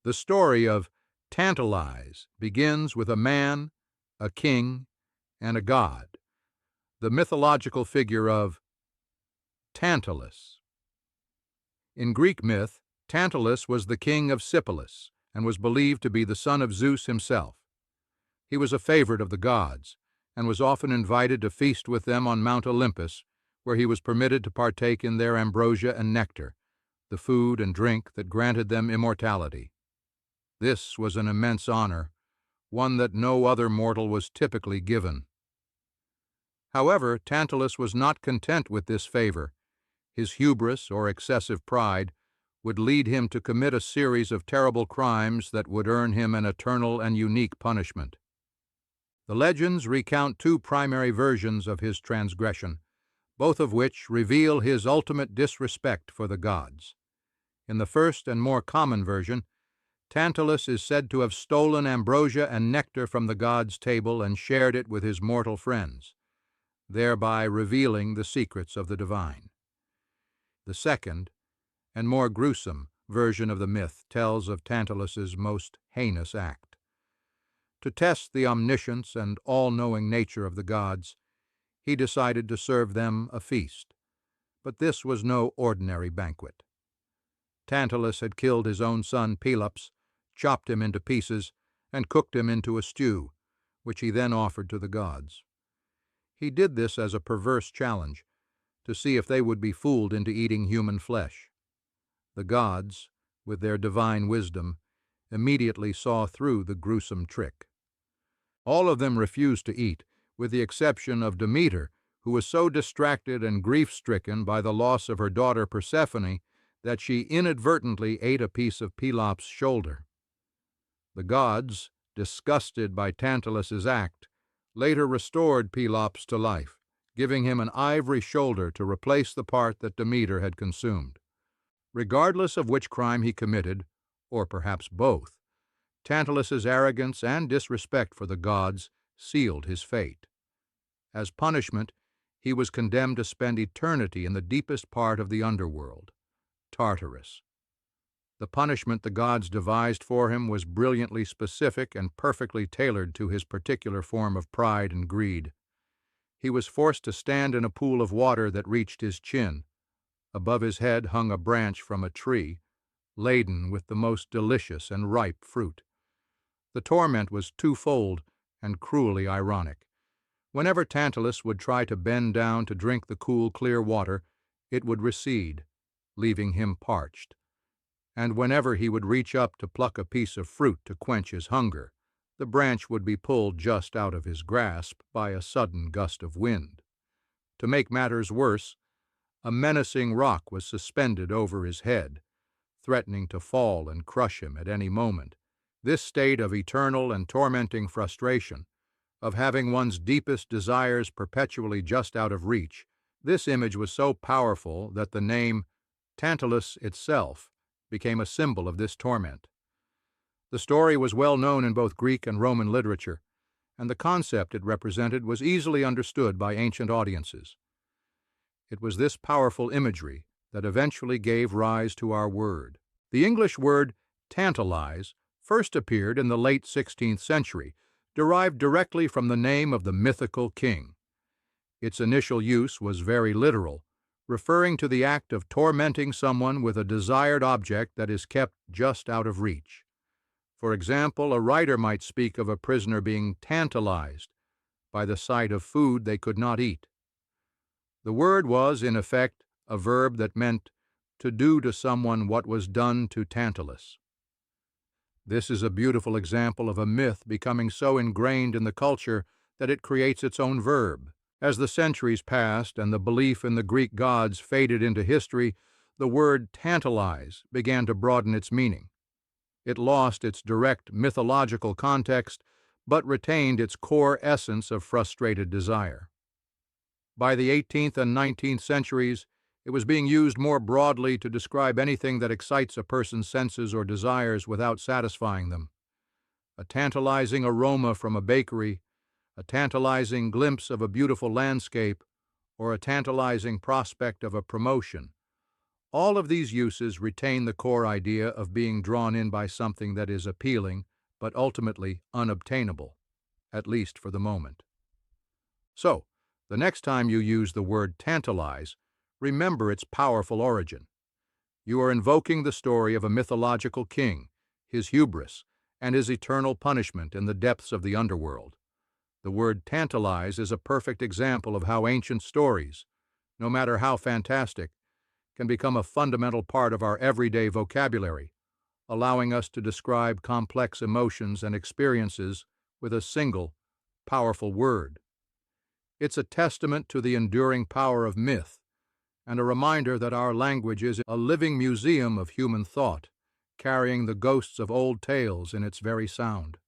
The story of Tantalize begins with a man, a king, and a god, the mythological figure of Tantalus. In Greek myth, Tantalus was the king of Sipylus and was believed to be the son of Zeus himself. He was a favorite of the gods and was often invited to feast with them on Mount Olympus, where he was permitted to partake in their ambrosia and nectar, the food and drink that granted them immortality. This was an immense honor, one that no other mortal was typically given. However, Tantalus was not content with this favor. His hubris, or excessive pride, would lead him to commit a series of terrible crimes that would earn him an eternal and unique punishment. The legends recount two primary versions of his transgression, both of which reveal his ultimate disrespect for the gods. In the first and more common version, Tantalus is said to have stolen ambrosia and nectar from the gods' table and shared it with his mortal friends, thereby revealing the secrets of the divine. The second, and more gruesome, version of the myth tells of Tantalus's most heinous act. To test the omniscience and all-knowing nature of the gods, he decided to serve them a feast. But this was no ordinary banquet. Tantalus had killed his own son Pelops, chopped him into pieces, and cooked him into a stew, which he then offered to the gods. He did this as a perverse challenge, to see if they would be fooled into eating human flesh. The gods, with their divine wisdom, immediately saw through the gruesome trick. All of them refused to eat, with the exception of Demeter, who was so distracted and grief-stricken by the loss of her daughter Persephone that she inadvertently ate a piece of Pelops' shoulder. The gods, disgusted by Tantalus's act, later restored Pelops to life, giving him an ivory shoulder to replace the part that Demeter had consumed. Regardless of which crime he committed, or perhaps both, Tantalus's arrogance and disrespect for the gods sealed his fate. As punishment, he was condemned to spend eternity in the deepest part of the underworld, Tartarus. The punishment the gods devised for him was brilliantly specific and perfectly tailored to his particular form of pride and greed. He was forced to stand in a pool of water that reached his chin. Above his head hung a branch from a tree, laden with the most delicious and ripe fruit. The torment was twofold and cruelly ironic. Whenever Tantalus would try to bend down to drink the cool, clear water, it would recede, leaving him parched. And whenever he would reach up to pluck a piece of fruit to quench his hunger, the branch would be pulled just out of his grasp by a sudden gust of wind. To make matters worse, a menacing rock was suspended over his head, threatening to fall and crush him at any moment. This state of eternal and tormenting frustration, of having one's deepest desires perpetually just out of reach, this image was so powerful that the name Tantalus itself became a symbol of this torment. The story was well known in both Greek and Roman literature, and the concept it represented was easily understood by ancient audiences. It was this powerful imagery that eventually gave rise to our word. The English word tantalize first appeared in the late 16th century, derived directly from the name of the mythical king. Its initial use was very literal, referring to the act of tormenting someone with a desired object that is kept just out of reach. For example, a writer might speak of a prisoner being tantalized by the sight of food they could not eat. The word was, in effect, a verb that meant to do to someone what was done to Tantalus. This is a beautiful example of a myth becoming so ingrained in the culture that it creates its own verb. As the centuries passed and the belief in the Greek gods faded into history, the word tantalize began to broaden its meaning. It lost its direct mythological context, but retained its core essence of frustrated desire. By the 18th and 19th centuries, it was being used more broadly to describe anything that excites a person's senses or desires without satisfying them. A tantalizing aroma from a bakery, a tantalizing glimpse of a beautiful landscape, or a tantalizing prospect of a promotion, All of these uses retain the core idea of being drawn in by something that is appealing but ultimately unobtainable, at least for the moment. So, the next time you use the word tantalize, remember its powerful origin. You are invoking the story of a mythological king, his hubris, and his eternal punishment in the depths of the underworld. The word tantalize is a perfect example of how ancient stories, no matter how fantastic, can become a fundamental part of our everyday vocabulary, allowing us to describe complex emotions and experiences with a single, powerful word. It's a testament to the enduring power of myth, and a reminder that our language is a living museum of human thought, carrying the ghosts of old tales in its very sound.